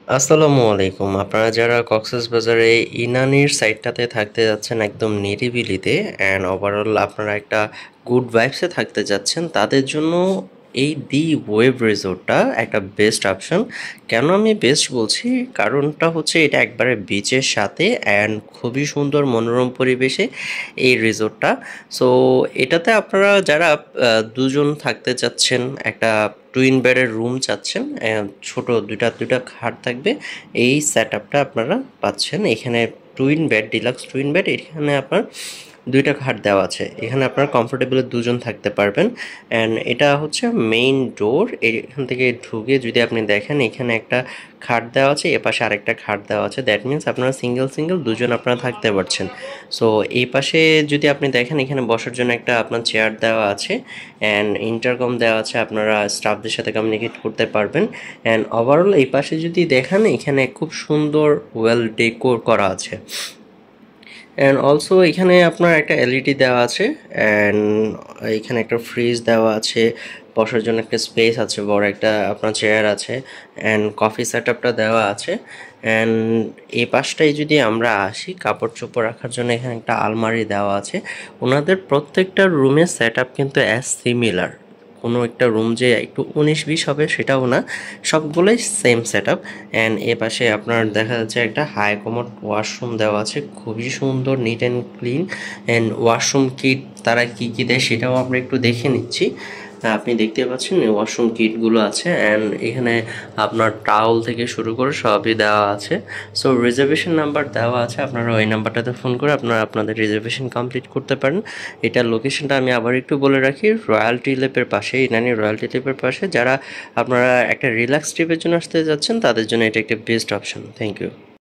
আসসালামু আলাইকুম। আপনারা যারা কক্সবাজারে ইনানির সাইডটাতে থাকতে যাচ্ছেন একদম নিরিবিলিতে অ্যান্ড ওভারঅল আপনারা একটা গুড ভাইবসে থাকতে যাচ্ছেন, তাদের জন্য এই দি ওয়েভ রিসোর্টটা একটা বেস্ট অপশন। কেন আমি বেস্ট বলছি, কারণটা হচ্ছে এটা একবারে বিচের সাথে অ্যান্ড খুবই সুন্দর মনোরম পরিবেশে এই রিসোর্টটা। সো এটাতে আপনারা যারা দুজন থাকতে চাচ্ছেন, একটা টুইন বেডের রুম চাচ্ছেন, ছোট দুইটা দুইটা খাট থাকবে, এই সেট আপটা আপনারা পাচ্ছেন এখানে। Twin bed, deluxe twin bed, এখানে আপনার দুইটা খাট দেওয়া আছে, এখানে আপনার কমফোর্টেবলি দুজন থাকতে পারবেন। অ্যান্ড এটা হচ্ছে মেইন ডোর, এখান থেকে ঢুকে যদি আপনি দেখেন এখানে একটা খাট দেওয়া আছে, এপাশে আরেকটা খাট দেওয়া আছে, দ্যাট মিনস আপনারা সিঙ্গেল সিঙ্গেল দুজন আপনারা থাকতে পারছেন। সো এই পাশে যদি আপনি দেখেন এখানে বসার জন্য একটা আপনার চেয়ার দেওয়া আছে অ্যান্ড ইন্টারকম দেওয়া আছে, আপনারা স্টাফদের সাথে কমিউনিকেট করতে পারবেন। অ্যান্ড ওভারঅল এই পাশে যদি দেখেন এখানে খুব সুন্দর ওয়েল ডেকোর করা আছে। অ্যান্ড অলসো এখানে আপনার একটা এলইডি দেওয়া আছে অ্যান্ড এখানে একটা ফ্রিজ দেওয়া আছে, বসার জন্য একটা স্পেস আছে, বড় একটা আপনার চেয়ার আছে অ্যান্ড কফি সেট আপটা দেওয়া আছে। অ্যান্ড এই পাশটায় যদি আমরা আসি, কাপড় চোপড় রাখার জন্য এখানে একটা আলমারি দেওয়া আছে। ওনাদের প্রত্যেকটা রুমের সেট আপ কিন্তু অ্যাজ সিমিলার, কোনো একটা রুম যে একটু 19-20 হবে সেটাও না, সবগুলোই same set up. And a পাশে আপনার দেখা যাচ্ছে একটা হাই কমোড ওয়াশরুম দেওয়া আছে, খুবই সুন্দর, neat and clean. And washroom kit তারা কী কী দেয় সেটাও আমরা একটু দেখে নিচ্ছি। আপনি দেখতে পাচ্ছেন ওয়াশরুম কিটগুলো আছে অ্যান্ড এখানে আপনার টাওয়াল থেকে শুরু করে সবই দেওয়া আছে। সো রিজার্ভেশন নাম্বার দেওয়া আছে, আপনারা ওই নাম্বারটাতে ফোন করে আপনারা আপনাদের রিজার্ভেশন কমপ্লিট করতে পারেন। এটার লোকেশনটা আমি আবার একটু বলে রাখি, রয়্যালটি লেপের পাশে, ইনানি রয়্যালটি লেপের পাশে। যারা আপনারা একটা রিল্যাক্স ট্রিপের জন্য আসতে যাচ্ছেন তাদের জন্য এটা একটা বেস্ট অপশন। Thank you.